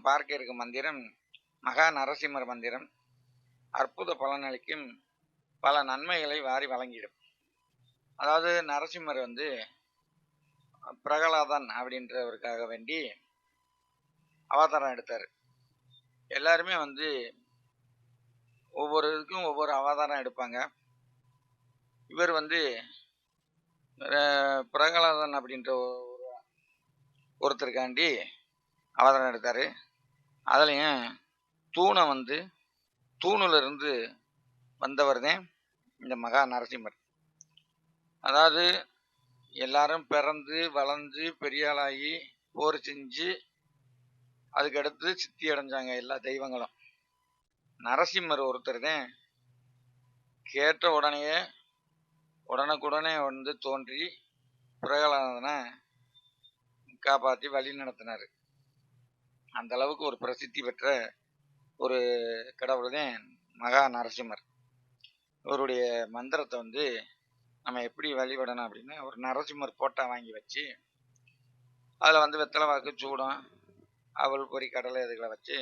நாம் பார்க்க இருக்கும் மந்திரம் மகா நரசிம்மர் மந்திரம். அற்புத பலனளிக்கும், பல நன்மைகளை வாரி வழங்கிடும். அதாவது நரசிம்மர் பிரகலாதன் அப்படின்றவருக்காக வேண்டி அவதாரம் எடுத்தார். எல்லாருமே ஒவ்வொரு இதுக்கும் ஒவ்வொரு அவதாரம் எடுப்பாங்க. இவர் பிரகலாதன் அப்படின்ற ஒருத்தருக்காண்டி அவதாரம் எடுத்தார். அதுலேயும் தூணுல இருந்து வந்தவர் தான் இந்த மகா நரசிம்மர். அதாவது எல்லாரும் பிறந்து வளர்ந்து பெரியாளாகி போர் செஞ்சு அதுக்கடுத்து சித்தி அடைஞ்சாங்க எல்லா தெய்வங்களும். நரசிம்மர் ஒருத்தர் தான் கேட்ட உடனேயே உடனுக்குடனே தோன்றி பிரகலாதனை காப்பாற்றி வழி நடத்தினார். அந்த அளவுக்கு ஒரு பிரசித்தி பெற்ற ஒரு கடவுள் தான் மகா நரசிம்மர். இவருடைய மந்திரத்தை நம்ம எப்படி வழிபடணும் அப்படின்னா, ஒரு நரசிம்மர் போட்டா வாங்கி வச்சு அதில் வெத்தலை வாக்கு சூடம் அவல் பொறி கடலை இதுகளை வச்சு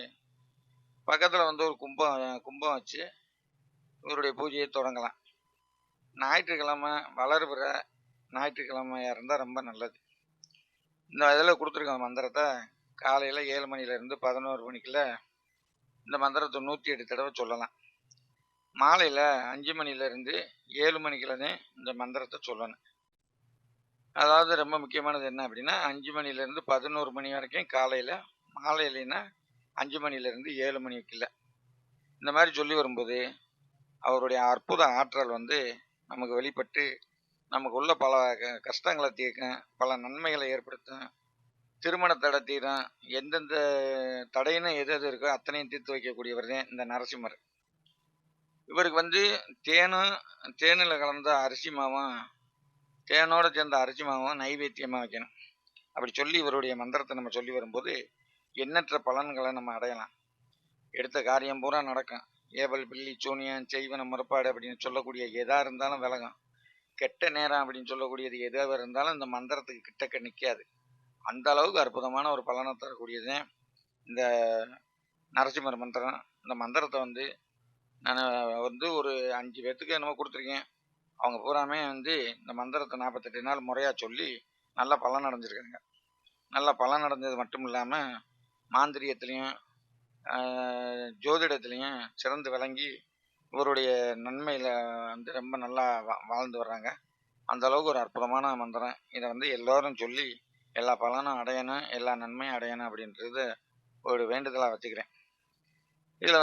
பக்கத்தில் ஒரு கும்பம் வச்சு இவருடைய பூஜையை தொடங்கலாம். ஞாயிற்றுக்கிழமை வளர்பிற ஞாயிற்றுக்கிழமையாக இருந்தால் ரொம்ப நல்லது. இந்த இதில் கொடுத்துருக்க மந்திரத்தை காலையில் 7 மணிலேருந்து 11 மணிக்குள்ள இந்த மந்திரத்தை 108 தடவை சொல்லலாம். மாலையில் 5 மணிலேருந்து 7 மணிக்குள்ளே இந்த மந்திரத்தை சொல்லணும். அதாவது ரொம்ப முக்கியமானது என்ன அப்படின்னா, 5 மணிலேருந்து 11 மணி வரைக்கும் காலையில், மாலையிலன்னா 5 மணிலேருந்து 7 மணிக்குள்ள இந்த மாதிரி சொல்லி வரும்போது அவருடைய அற்புத ஆற்றல் நமக்கு வெளிப்பட்டு நமக்கு உள்ள பல கஷ்டங்களை தீர்க்கும், பல நன்மைகளை ஏற்படுத்தும், திருமண தடை தீரும், எந்தெந்த தடையின்னு எது எது இருக்கோ அத்தனையும் தீர்த்து வைக்கக்கூடியவர் தான் இந்த நரசிம்மர். இவருக்கு தேனில் கலந்த அரிசி மாவும் தேனோடு சேர்ந்த அரிசி மாவும் நைவேத்தியமாக வைக்கணும். அப்படி சொல்லி இவருடைய மந்திரத்தை நம்ம சொல்லி வரும்போது எண்ணற்ற பலன்களை நம்ம அடையலாம். எடுத்த காரியம் பூரா நடக்கும். ஏவல் பில்லி சூனியம் செய்வன முறப்பாடு அப்படின்னு சொல்லக்கூடிய எதாக இருந்தாலும் விலகும். கெட்ட நேரம் அப்படின்னு சொல்லக்கூடியது எதாக இருந்தாலும் இந்த மந்திரத்துக்கு கிட்டக்க நிற்காது. அந்த அளவுக்கு அற்புதமான ஒரு பலனை தரக்கூடியது இந்த நரசிம்மர் மந்திரம். இந்த மந்திரத்தை நான் ஒரு 5 பேர்த்துக்கு என்னமோ கொடுத்துருக்கேன். அவங்க பூராமே இந்த மந்திரத்தை 48 நாள் முறையாக சொல்லி நல்ல பலன் அடைஞ்சிருக்காங்க. நல்ல பலன் அடைஞ்சது மட்டும் இல்லாமல் மாந்திரியத்துலேயும் ஜோதிடத்துலேயும் சிறந்து விளங்கி இவருடைய நன்மையில் ரொம்ப நல்லா வாழ்ந்து வர்றாங்க. அந்த அளவுக்கு ஒரு அற்புதமான மந்திரம். இதை எல்லோரும் சொல்லி எல்லா பலனும் அடையணும், எல்லா நன்மையும் அடையணும் அப்படின்றது ஒரு வேண்டுதலாக வச்சுக்கிறேன். இதில்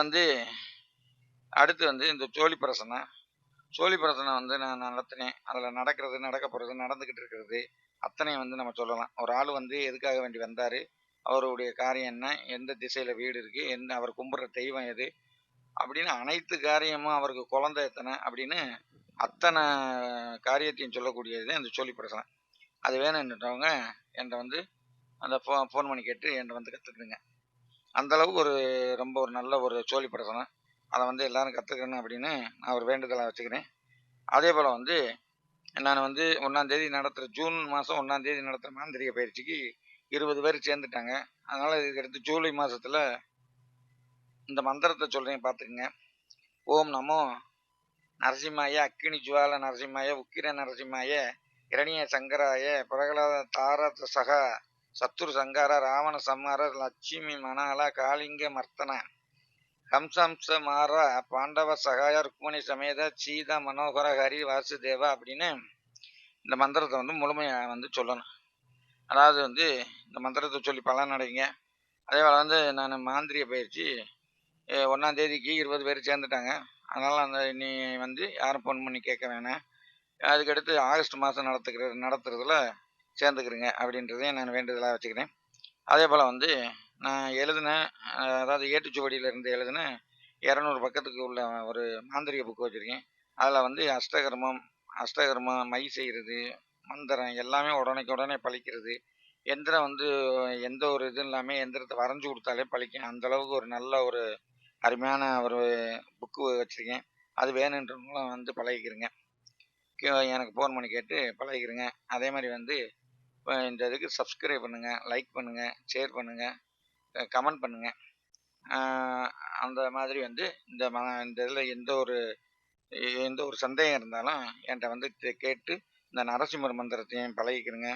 அடுத்து இந்த சோழி பிரசனை நான் நடத்தினேன். அதில் நடக்க போகிறது நடந்துக்கிட்டு இருக்கிறது அத்தனையும் நம்ம சொல்லலாம். ஒரு ஆள் எதுக்காக வேண்டி வந்தார், அவருடைய காரியம் என்ன, எந்த திசையில் வீடு இருக்குது, அவர் கும்பிட்ற தெய்வம் எது அப்படின்னு அனைத்து காரியமும், அவருக்கு குழந்தை எத்தனை அப்படின்னு அத்தனை காரியத்தையும் சொல்லக்கூடியது அந்த சோழி பிரசனை. அது வேணுன்றவங்க என்கிட்ட அந்த ஃபோன் பண்ணி கேட்டு என்கிட்ட கற்றுக்குங்க. அந்தளவுக்கு ரொம்ப ஒரு நல்ல ஒரு சோழி பிரசனை. அதை எல்லோரும் கற்றுக்கணும் அப்படின்னு நான் ஒரு வேண்டுதலாக வச்சுக்கிறேன். அதே போல் நான் 1ஆம் தேதி நடத்துகிற ஜூன் மாதம் 1ஆம் தேதி நடத்துகிற மாந்திரிக பயிற்சிக்கு 20 பேர் சேர்ந்துட்டாங்க. அதனால் இதுக்கடுத்து ஜூலை மாதத்தில் இந்த மந்திரத்தை சொல்கிறேன், பார்த்துக்குங்க. ஓம் நமோ நரசிம்மாய அக்கினி ஜுவால நரசிம்மாய உக்கிர நரசிம்மாய இரணிய சங்கராய பிரகலாத தாரத சக சத்துரு சங்கார ராவண சம்மார லட்சுமி மணால காளிங்க மர்த்தன ஹம்சம்ச மார பாண்டவ சகாய ருக்மணி சமேத சீதா மனோகர ஹரி வாசுதேவா அப்படின்னு இந்த மந்திரத்தை முழுமையாக சொல்லணும். அதாவது இந்த மந்திரத்தை சொல்லி பலன் அடைங்க. அதே போல் நான் மாந்திரிய பயிற்சி 1ஆம் தேதிக்கு 20 பேர் சேர்ந்துட்டாங்க. அதனால் நீ யாரும் ஃபோன் பண்ணி கேட்க வேணாம். அதுக்கடுத்து ஆகஸ்ட் மாதம் நடத்துறதுல சேர்ந்துக்கிறேங்க அப்படின்றதையும் நான் வேண்டுதலாக வச்சுக்கிறேன். அதே போல் நான் எழுதினேன், அதாவது ஏட்டுச்சுவடியிலேருந்து எழுதின 200 பக்கத்துக்கு உள்ள ஒரு மாந்திரிக புக்கு வச்சுருக்கேன். அதில் அஷ்டகர்மம் மை செய்கிறது, மந்திரம் எல்லாமே உடனே பழிக்கிறது. எந்திரம் எந்த ஒரு இதுவும் இல்லாமல் எந்திரத்தை வரைஞ்சி கொடுத்தாலே பழிக்கும். அந்தளவுக்கு ஒரு நல்ல ஒரு அருமையான ஒரு புக்கு வச்சுருக்கேன். அது வேணுன்றவங்களும் பழகிக்கிறேங்க. எனக்கு ஃபோன் பண்ணி கேட்டு பழகிக்கிறேங்க. அதே மாதிரி இந்த இதுக்கு சப்ஸ்கிரைப் பண்ணுங்கள், லைக் பண்ணுங்கள், ஷேர் பண்ணுங்கள். கமெண்ட் பண்ணுங்கள். அந்த மாதிரி வந்து இந்த இதில் எந்த ஒரு சந்தேகம் இருந்தாலும் என்கிட்ட வந்து கேட்டு இந்த நரசிம்மர் மந்திரத்தையும் பழகிக்கிறங்க.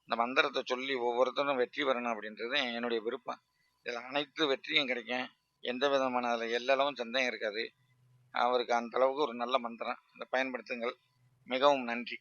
இந்த மந்திரத்தை சொல்லி ஒவ்வொருத்தரும் வெற்றி பெறணும் அப்படின்றது என்னுடைய விருப்பம். இதில் அனைத்து வெற்றியும் கிடைக்கும். எந்த விதமான அதில் எல்லளவும் சந்தேகம் இருக்காது. அவருக்கு அந்த அளவுக்கு ஒரு நல்ல மந்திரம். அதை பயன்படுத்துங்கள். மிகவும் நன்றி.